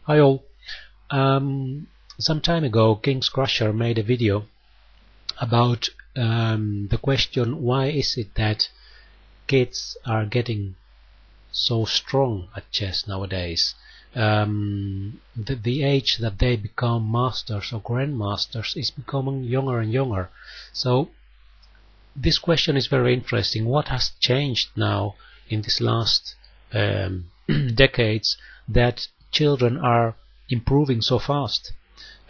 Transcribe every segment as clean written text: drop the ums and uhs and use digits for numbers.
Hi all. Some time ago, King's Crusher made a video about the question, why is it that kids are getting so strong at chess nowadays? The age that they become masters or grandmasters is becoming younger and younger. So this question is very interesting. What has changed now in this last decades that children are improving so fast?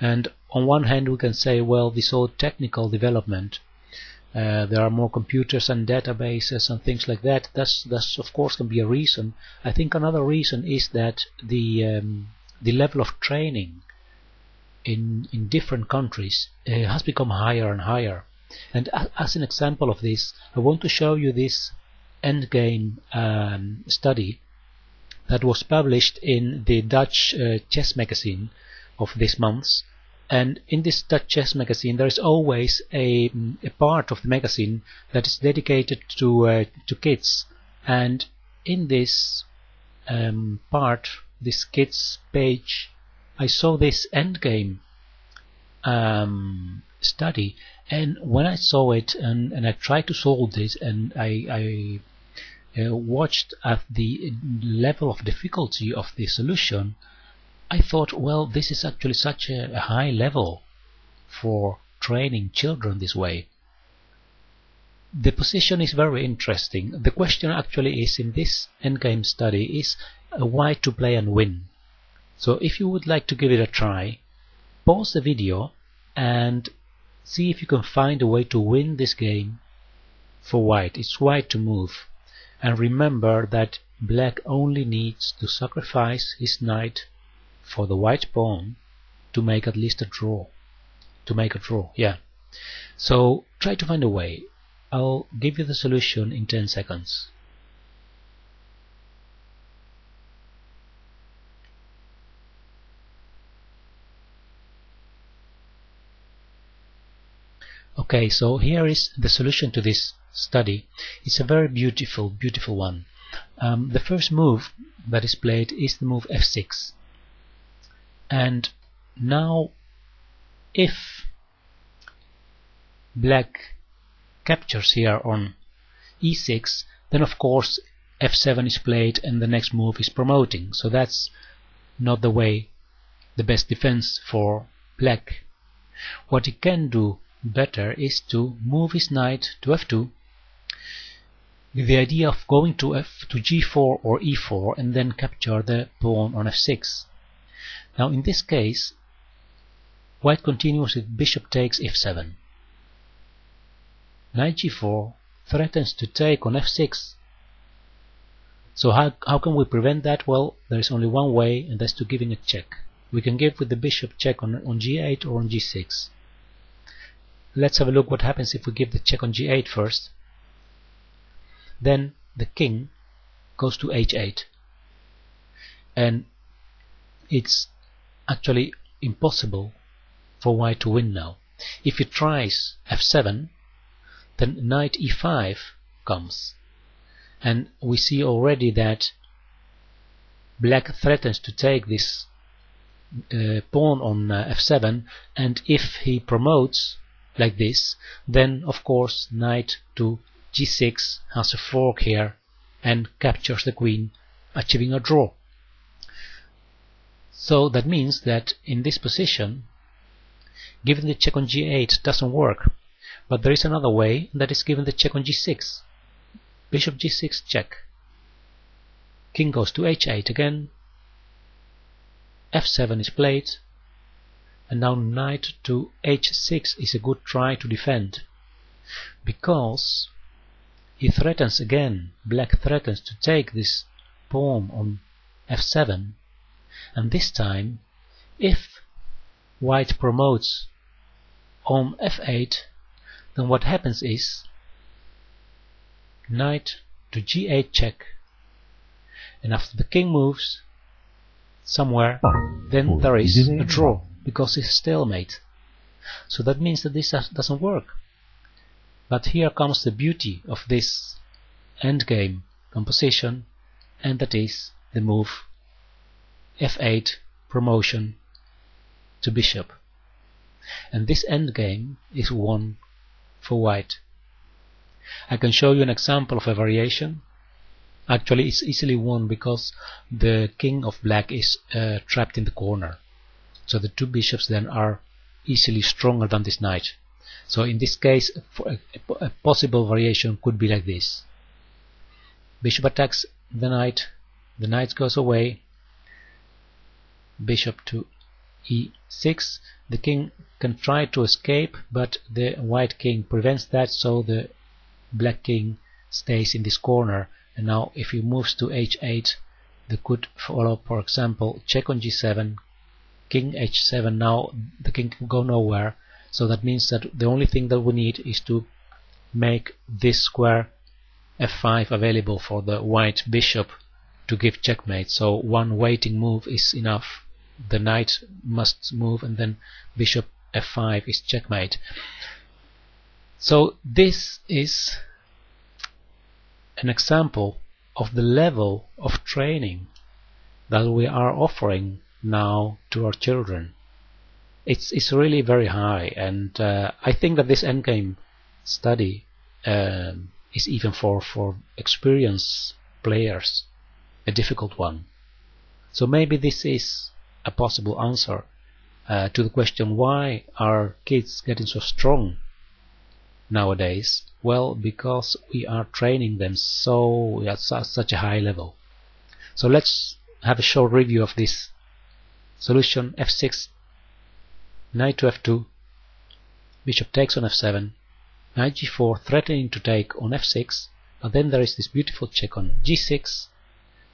And on one hand we can say, well, this whole technical development, there are more computers and databases and things like that. That's of course can be a reason. I think another reason is that the level of training in different countries has become higher and higher. And as an example of this, I want to show you this endgame study that was published in the Dutch chess magazine of this month. And in this Dutch chess magazine there is always a part of the magazine that is dedicated to kids. And in this part, this kids page, I saw this endgame study, and when I saw it and I tried to solve this, and I watched at the level of difficulty of the solution, I thought, well, this is actually such a high level for training children this way. The position is very interesting. The question actually is, in this endgame study, is why to play and win. So if you would like to give it a try, pause the video and see if you can find a way to win this game for white. It's white to move. And remember that black only needs to sacrifice his knight for the white pawn to make at least a draw. Yeah. So try to find a way. I'll give you the solution in 10 seconds. Okay, so here is the solution to this study. It's a very beautiful one. The first move that is played is the move f6. And now if black captures here on e6, then of course f7 is played and the next move is promoting. So that's not the best defense for black. What he can do better is to move his knight to f2 with the idea of going to g4 or e4 and then capture the pawn on f6. Now in this case, white continues with bishop takes f7. Knight g4 threatens to take on f6. So how can we prevent that? Well, there is only one way, and that's to giving a check. We can give with the bishop check on g8 or on g6. Let's have a look what happens if we give the check on g8 first. Then the king goes to h8. And it's actually impossible for white to win now. If he tries f7, then knight e5 comes. And we see already that black threatens to take this pawn on f7, and if he promotes like this, then of course knight to g6 has a fork here and captures the queen, achieving a draw. So that means that in this position, giving the check on g8 doesn't work. But there is another way, that is giving the check on g6. Bishop g6 check. King goes to h8 again. f7 is played. And now knight to h6 is a good try to defend. Because he threatens again, black threatens to take this pawn on f7. And this time, if white promotes on f8, then what happens is knight to g8 check. And after the king moves somewhere, then there is a draw, because it's stalemate. So that means that this doesn't work. But here comes the beauty of this endgame composition, and that is the move f8 promotion to bishop. And this endgame is won for white. I can show you an example of a variation. Actually, it's easily won because the king of black is trapped in the corner. So the two bishops then are easily stronger than this knight. So in this case, a possible variation could be like this. Bishop attacks the knight goes away, bishop to e6. The king can try to escape, but the white king prevents that, so the black king stays in this corner. And now if he moves to h8, the could follow, for example, check on g7, king h7. Now the king can go nowhere, so that means that the only thing that we need is to make this square f5 available for the white bishop to give checkmate. So one waiting move is enough. The knight must move, and then bishop f5 is checkmate. So this is an example of the level of training that we are offering now to our children. It's really very high, and I think that this endgame study is even for experienced players a difficult one. So maybe this is a possible answer to the question, why are kids getting so strong nowadays? Well, because we are training them so at such a high level. So let's have a short review of this solution. f6, knight to f2, bishop takes on f7, knight g4 threatening to take on f6, but then there is this beautiful check on g6,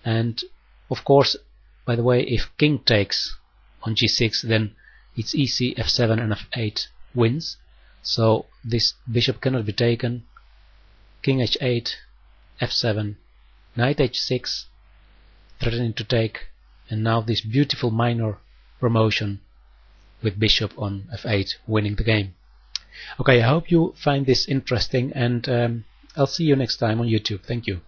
and of course, by the way, if king takes on g6, then it's easy, f7 and f8 wins. So this bishop cannot be taken. King h8, f7, knight h6, threatening to take, and now this beautiful minor promotion with bishop on f8 winning the game. Okay, I hope you find this interesting, and I'll see you next time on YouTube. Thank you.